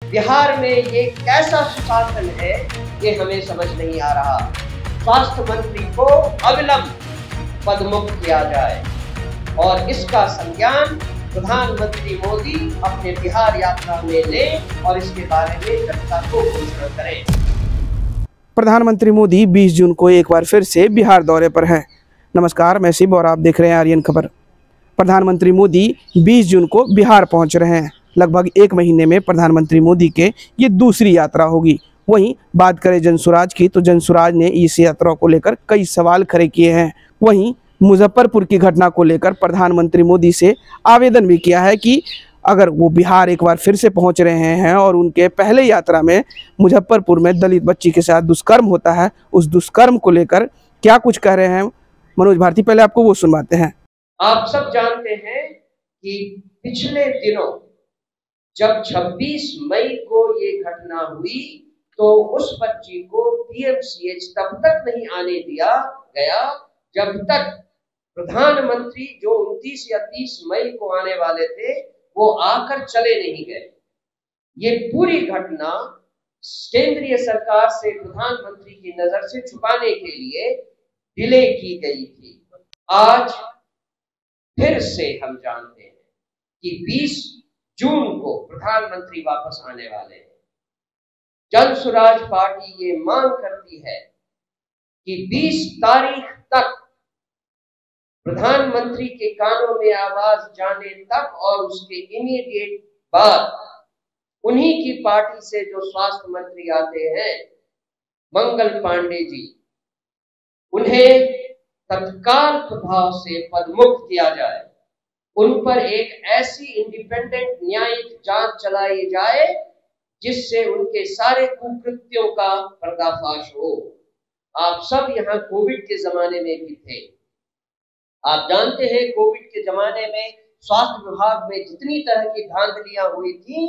बिहार में ये कैसा सुशासन है, ये हमें समझ नहीं आ रहा। स्वास्थ्य मंत्री को अविलंब पदमुक्त किया जाए और इसका संज्ञान प्रधानमंत्री मोदी अपने बिहार यात्रा में लें और इसके बारे में जनता को घोषणा करें। प्रधानमंत्री मोदी 20 जून को एक बार फिर से बिहार दौरे पर हैं। नमस्कार, मैं शिव और आप देख रहे हैं आर्यन खबर। प्रधानमंत्री मोदी 20 जून को बिहार पहुंच रहे हैं। लगभग एक महीने में प्रधानमंत्री मोदी के ये दूसरी यात्रा होगी। वहीं बात करें जनसुराज की, तो जनसुराज ने इस यात्रा को लेकर कई सवाल खड़े किए हैं। वहीं मुजफ्फरपुर की घटना को लेकर प्रधानमंत्री मोदी से आवेदन भी किया है कि अगर वो बिहार एक बार फिर से पहुंच रहे हैं और उनके पहले यात्रा में मुजफ्फरपुर में दलित बच्ची के साथ दुष्कर्म होता है, उस दुष्कर्म को लेकर क्या कुछ कह रहे हैं मनोज भारती, पहले आपको वो सुनवाते हैं। आप सब जानते हैं कि पिछले दिनों जब 26 मई को ये घटना हुई तो उस बच्ची को पीएमसीएच तब तक नहीं आने दिया गया जब तक प्रधानमंत्री जो 29 या 30 मई को आने वाले थे वो आकर चले नहीं गए। ये पूरी घटना केंद्रीय सरकार से प्रधानमंत्री की नजर से छुपाने के लिए डिले की गई थी। आज फिर से हम जानते हैं कि 20 जून को प्रधानमंत्री वापस आने वाले हैं। जनसुराज पार्टी ये मांग करती है कि 20 तारीख तक प्रधानमंत्री के कानों में आवाज जाने तक और उसके इमीडिएट बाद उन्हीं की पार्टी से जो स्वास्थ्य मंत्री आते हैं मंगल पांडे जी, उन्हें तत्काल प्रभाव से पदमुक्त किया जाए। उन पर एक ऐसी इंडिपेंडेंट न्यायिक जांच चलाई जाए जिससे उनके सारे कुकृत्यों का पर्दाफाश हो। आप सब यहाँ कोविड के जमाने में भी थे। आप जानते हैं कोविड के जमाने में स्वास्थ्य विभाग में जितनी तरह की धांधलियां हुई थी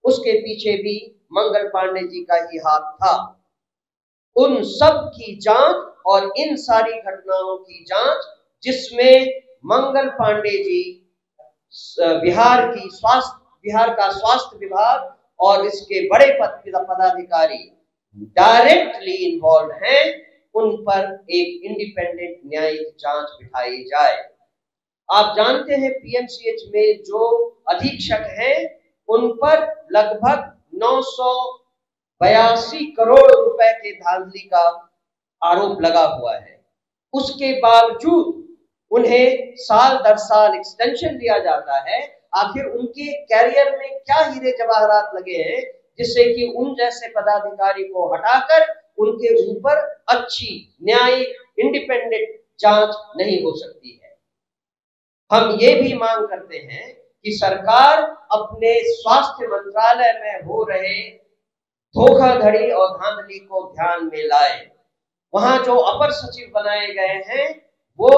उसके पीछे भी मंगल पांडे जी का ही हाथ था। उन सब की जांच और इन सारी घटनाओं की जांच जिसमें मंगल पांडे जी बिहार का स्वास्थ्य विभाग और इसके बड़े पदाधिकारी डायरेक्टली इन्वॉल्व हैं, उन पर एक इंडिपेंडेंट न्यायिक जांच बिठाई जाए। आप जानते हैं पीएमसीएच में जो अधीक्षक हैं उन पर लगभग 982 करोड़ रुपए के धांधली का आरोप लगा हुआ है। उसके बावजूद उन्हें साल दर साल एक्सटेंशन दिया जाता है। आखिर उनके कैरियर में क्या हीरे जवाहरात लगे हैं जिससे कि उन जैसे पदाधिकारी को हटाकर उनके ऊपर अच्छी न्यायिक इंडिपेंडेंट जांच नहीं हो सकती है। हम ये भी मांग करते हैं कि सरकार अपने स्वास्थ्य मंत्रालय में हो रहे धोखाधड़ी और धांधली को ध्यान में लाए। वहां जो अपर सचिव बनाए गए हैं वो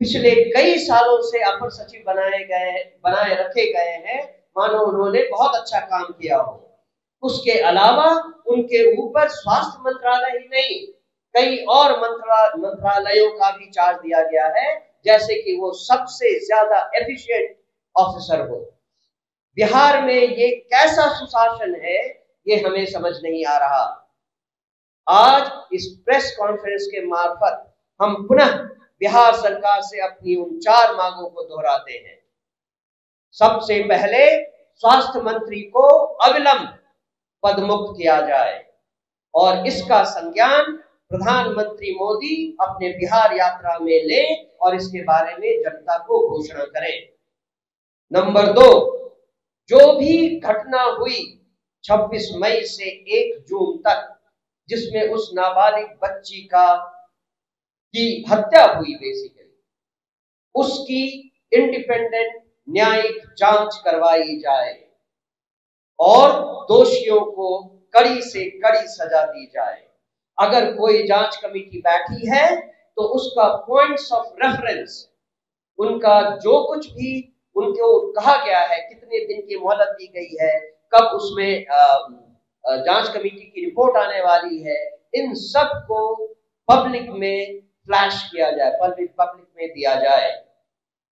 पिछले कई सालों से अपर सचिव बनाए रखे गए हैं, मानो उन्होंने बहुत अच्छा काम किया हो। उसके अलावा उनके ऊपर स्वास्थ्य मंत्रालय ही नहीं कई और मंत्रालयों का भी चार्ज दिया गया है, जैसे कि वो सबसे ज्यादा एफिशिएंट ऑफिसर हो। बिहार में ये कैसा सुशासन है, ये हमें समझ नहीं आ रहा। आज इस प्रेस कॉन्फ्रेंस के मार्फत हम पुनः बिहार सरकार से अपनी उन 4 मांगों को दोहराते हैं। सबसे पहले स्वास्थ्य मंत्री को अविलंब पदमुक्त किया जाए और इसका संज्ञान प्रधानमंत्री मोदी अपने बिहार यात्रा में लें और इसके बारे में जनता को घोषणा करें। नंबर 2, जो भी घटना हुई 26 मई से 1 जून तक जिसमें उस नाबालिग बच्ची की हत्या हुई, बेसिकली उसकी इंडिपेंडेंट न्यायिक जांच करवाई जाए और दोषियों को कड़ी से कड़ी सजा दी जाए। अगर कोई जांच कमेटी बैठी है तो उसका पॉइंट्स ऑफ रेफरेंस, उनका जो कुछ भी उनको कहा गया है, कितने दिन की मोहलत दी गई है, कब उसमें जांच कमेटी की रिपोर्ट आने वाली है, इन सब को पब्लिक में फ्लैश किया जाए, पब्लिक में दिया जाए।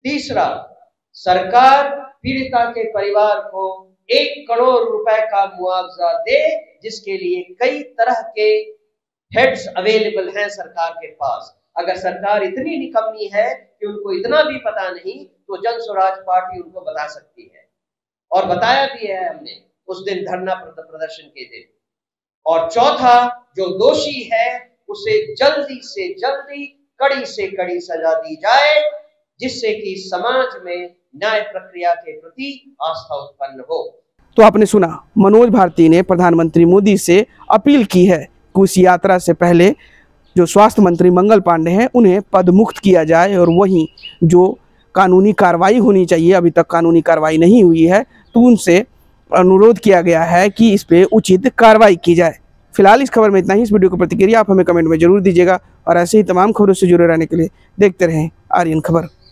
तीसरा, सरकार पीड़िता के परिवार को 1 करोड़ रुपए का मुआवजा दे, जिसके लिए कई तरह के हेड्स अवेलेबल हैं सरकार के पास। अगर सरकार इतनी निकम्मी है कि उनको इतना भी पता नहीं, तो जन स्वराज पार्टी उनको बता सकती है, और बताया भी है हमने उस दिन धरना प्रदर्शन के दिन। और चौथा, जो दोषी है उसे जल्दी से जल्दी, कड़ी से कड़ी सजा दी जाए, जिससे कि समाज में न्याय प्रक्रिया के प्रति आस्था उत्पन्न हो। तो आपने सुना, मनोज भारती ने प्रधानमंत्री मोदी से अपील की है कि उस यात्रा से पहले जो स्वास्थ्य मंत्री मंगल पांडे हैं उन्हें पद मुक्त किया जाए, और वहीं जो कानूनी कार्रवाई होनी चाहिए, अभी तक कानूनी कार्रवाई नहीं हुई है, तो उनसे अनुरोध किया गया है कि इस पे उचित कार्रवाई की जाए। फिलहाल इस खबर में इतना ही। इस वीडियो की प्रतिक्रिया आप हमें कमेंट में जरूर दीजिएगा, और ऐसे ही तमाम खबरों से जुड़े रहने के लिए देखते रहें आर्यन खबर।